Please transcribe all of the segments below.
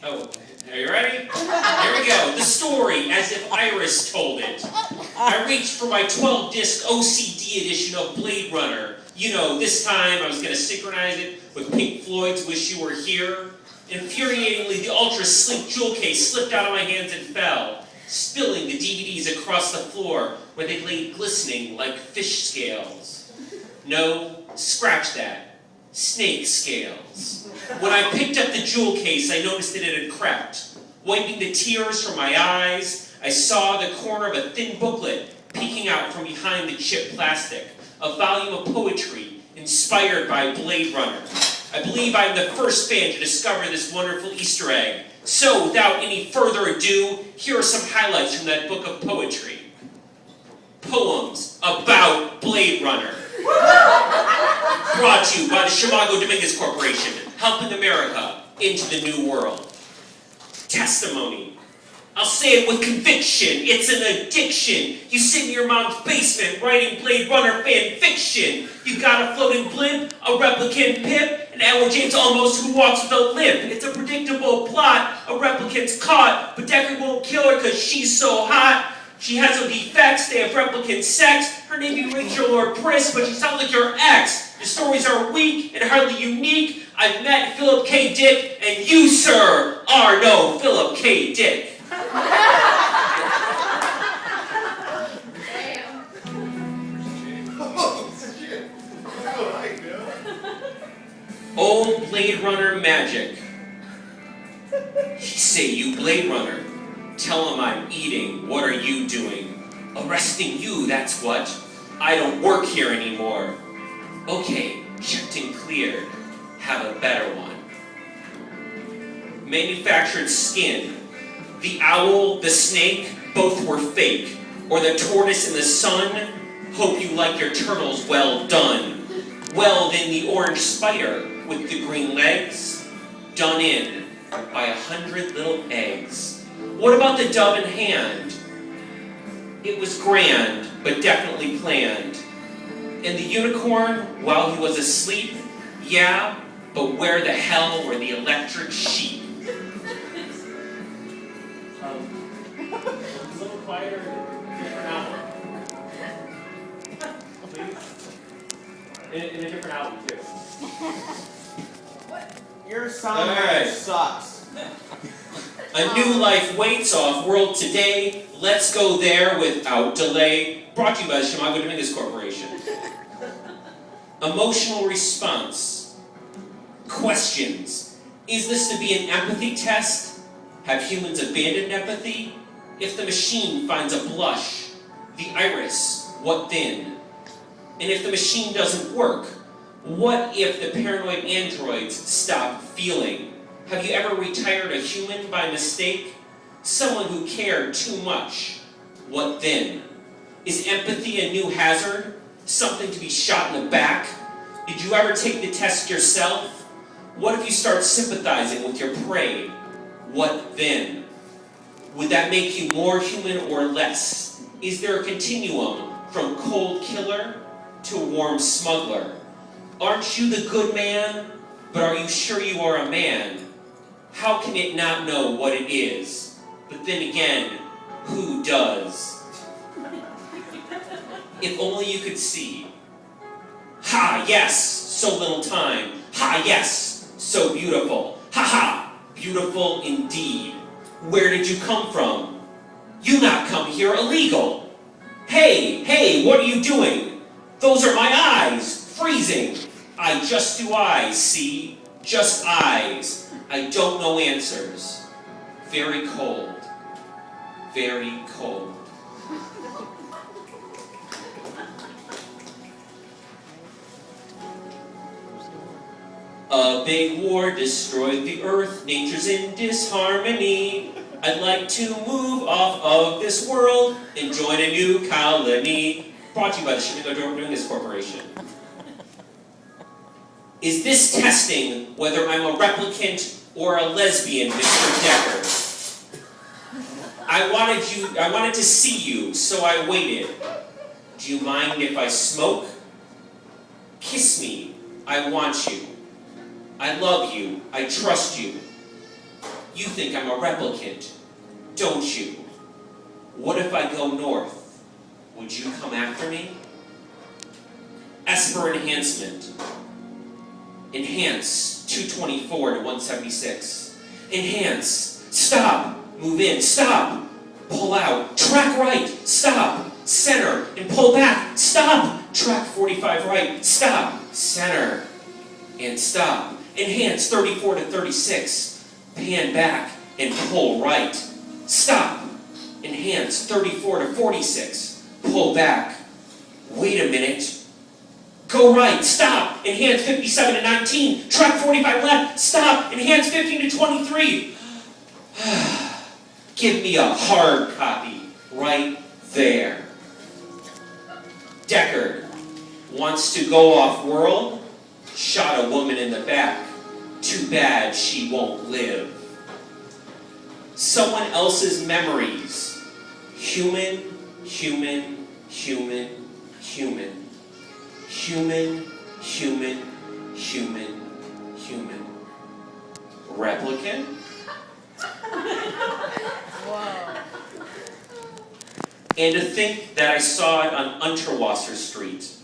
Oh, are you ready? Here we go. The story as if Iris told it. I reached for my 12-disc OCD edition of Blade Runner. You know, this time I was going to synchronize it with Pink Floyd's Wish You Were Here. Infuriatingly, the ultra-sleek jewel case slipped out of my hands and fell, spilling the DVDs across the floor where they lay glistening like fish scales. No, scratch that. Snake scales. When I picked up the jewel case, I noticed that it had cracked. Wiping the tears from my eyes, I saw the corner of a thin booklet peeking out from behind the chipped plastic, a volume of poetry inspired by Blade Runner. I believe I'm the first fan to discover this wonderful Easter egg. So, without any further ado, here are some highlights from that book of poetry. Poems about Blade Runner. Brought to you by the Chimago Dominguez Corporation, helping America into the new world. Testimony. I'll say it with conviction, it's an addiction. You sit in your mom's basement writing Blade Runner fan fiction. You've got a floating blimp, a replicant Pip, and Edward James Olmos who walks with a limp. It's a predictable plot, a replicant's caught, but Deckard won't kill her cause she's so hot. She has no defects, they have replicant sex. Her name be Rachel or Briss, but she sounds like your ex. Your stories are weak and hardly unique. I've met Philip K. Dick, and you, sir, are no Philip K. Dick. Old Blade Runner magic. He say you Blade Runner. Tell him I'm eating. What are you doing? Arresting you, that's what. I don't work here anymore. Okay, checked and cleared. Have a better one. Manufactured skin. The owl, the snake, both were fake. Or the tortoise and the sun. Hope you like your turtles well done. Well, then the orange spider with the green legs. Done in by 100 little eggs. What about the dove in hand? It was grand, but definitely planned. And the unicorn, while he was asleep, yeah, but where the hell were the electric sheep? A little quieter, different album. Please? In a different album, too. What? Your sound sucks. A new life waits off-world today. Let's go there without delay. Brought to you by the Chimago Dominguez Corporation. Emotional response. Questions. Is this to be an empathy test? Have humans abandoned empathy? If the machine finds a blush, the iris, what then? And if the machine doesn't work, what if the paranoid androids stop feeling? Have you ever retired a human by mistake? Someone who cared too much. What then? Is empathy a new hazard? Something to be shot in the back? Did you ever take the test yourself? What if you start sympathizing with your prey? What then? Would that make you more human or less? Is there a continuum from cold killer to warm smuggler? Aren't you the good man? But are you sure you are a man? How can it not know what it is? But then again, who does? If only you could see. Ha, yes, so little time. Ha, yes, so beautiful. Ha ha, beautiful indeed. Where did you come from? You not come here illegal. Hey, what are you doing? Those are my eyes, freezing. I just do eyes, see? Just eyes. I don't know answers. Very cold. Very cold. A big war destroyed the earth. Nature's in disharmony. I'd like to move off of this world and join a new colony. Brought to you by the Chimago Dominguez Corporation. Is this testing whether I'm a replicant or a lesbian, Mr. Deckard? I wanted to see you, so I waited. Do you mind if I smoke? Kiss me, I want you. I love you, I trust you. You think I'm a replicant, don't you? What if I go north? Would you come after me? S for enhancement. Enhance, 224 to 176. Enhance, stop, move in, stop, pull out, track right, stop, center, and pull back, stop, track 45 right, stop, center, and stop. Enhance, 34 to 36, pan back and pull right, stop. Enhance, 34 to 46, pull back, wait a minute, go right, stop, enhance 57 to 19, track 45 left, stop, enhance 15 to 23. Give me a hard copy right there. Deckard wants to go off-world, shot a woman in the back. Too bad she won't live. Someone else's memories. Human, human, human, human. Human, human, human, human. Replicant? Whoa. And to think that I saw it on Unterwasser Street.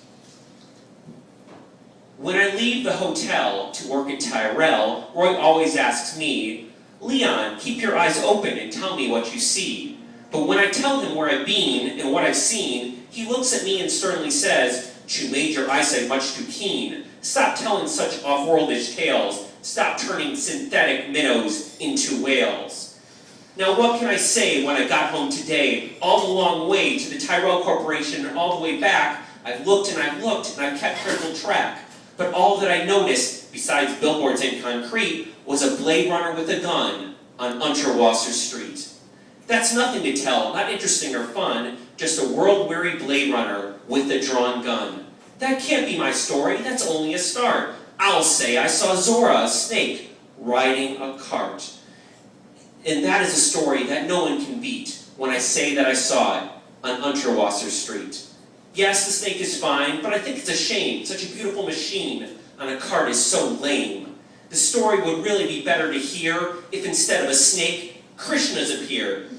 When I leave the hotel to work at Tyrell, Roy always asks me, Leon, keep your eyes open and tell me what you see. But when I tell him where I've been and what I've seen, he looks at me and sternly says, you made your eyesight much too keen. Stop telling such off-worldish tales. Stop turning synthetic minnows into whales. Now what can I say when I got home today, all the long way to the Tyrell Corporation and all the way back? I've looked and I've kept careful track. But all that I noticed, besides billboards and concrete, was a Blade Runner with a gun on Unterwasser Street. That's nothing to tell, not interesting or fun, just a world-weary Blade Runner with a drawn gun. That can't be my story, that's only a start. I'll say I saw Zora, a snake, riding a cart. And that is a story that no one can beat when I say that I saw it on Unterwasser Street. Yes, the snake is fine, but I think it's a shame. Such a beautiful machine on a cart is so lame. The story would really be better to hear if instead of a snake, Krishnas appeared.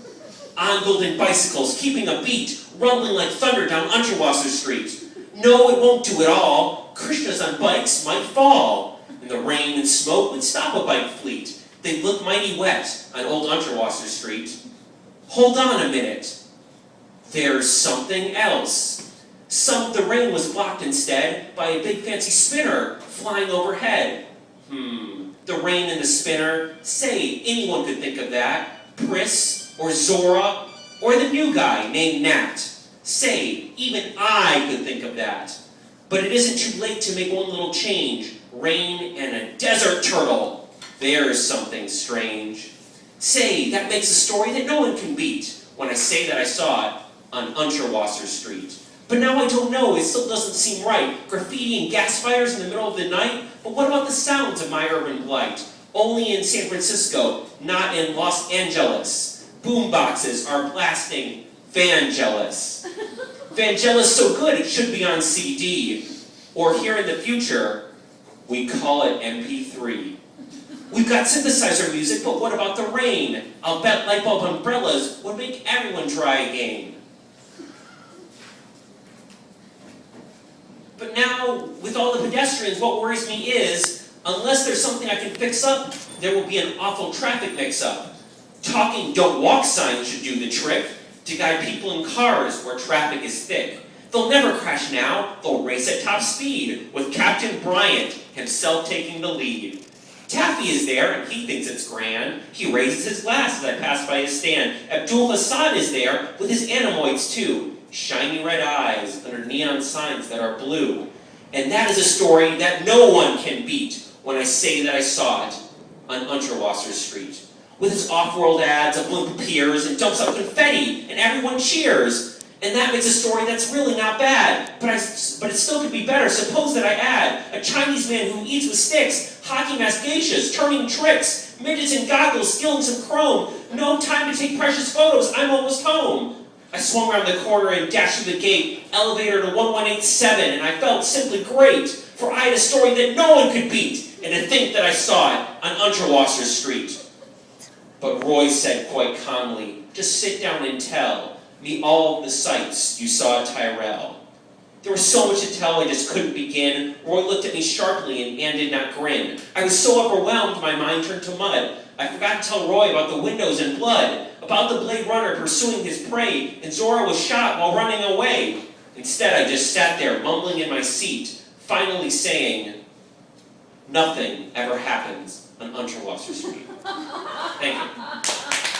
On golden bicycles, keeping a beat, rumbling like thunder down Unterwasser Street. No, it won't do it all. Krishnas on bikes might fall, and the rain and smoke would stop a bike fleet. They'd look mighty wet on old Unterwasser Street. Hold on a minute. There's something else. The rain was blocked instead by a big fancy spinner flying overhead. The rain and the spinner, say, anyone could think of that. Pris, or Zora, or the new guy named Nat. Say, even I could think of that. But it isn't too late to make one little change. Rain and a desert turtle. There's something strange. Say, that makes a story that no one can beat when I say that I saw it on Unterwasser Street. But now I don't know, it still doesn't seem right. Graffiti and gas fires in the middle of the night? But what about the sounds of my urban blight? Only in San Francisco, not in Los Angeles. Boomboxes are blasting Vangelis. Vangelis so good it should be on CD. Or here in the future, we call it MP3. We've got synthesizer music, but what about the rain? I'll bet light bulb umbrellas would make everyone try again. But now, with all the pedestrians, what worries me is, unless there's something I can fix up, there will be an awful traffic mix-up. Talking don't walk signs should do the trick to guide people in cars where traffic is thick. They'll never crash now, they'll race at top speed, with Captain Bryant himself taking the lead. Taffy is there, and he thinks it's grand. He raises his glass as I pass by his stand. Abdul Hassan is there, with his anemoids too. Shiny red eyes under neon signs that are blue. And that is a story that no one can beat when I say that I saw it on Unterwasser Street. With his off-world ads, a blimp appears and dumps out confetti, and everyone cheers. And that makes a story that's really not bad, but it still could be better. Suppose that I add a Chinese man who eats with sticks, hockey mask geishas, turning tricks, midgets in goggles, stealing some chrome. No time to take precious photos, I'm almost home. I swung around the corner and dashed through the gate, elevator to 1187, and I felt simply great, for I had a story that no one could beat, and to think that I saw it on Unterwasser Street. But Roy said quite calmly, "Just sit down and tell me all the sights you saw at Tyrell." There was so much to tell I just couldn't begin. Roy looked at me sharply and Anne did not grin. I was so overwhelmed my mind turned to mud. I forgot to tell Roy about the windows and blood, about the Blade Runner pursuing his prey, and Zora was shot while running away. Instead, I just sat there mumbling in my seat, finally saying, "Nothing ever happens on Unterwasser Street." Thank you.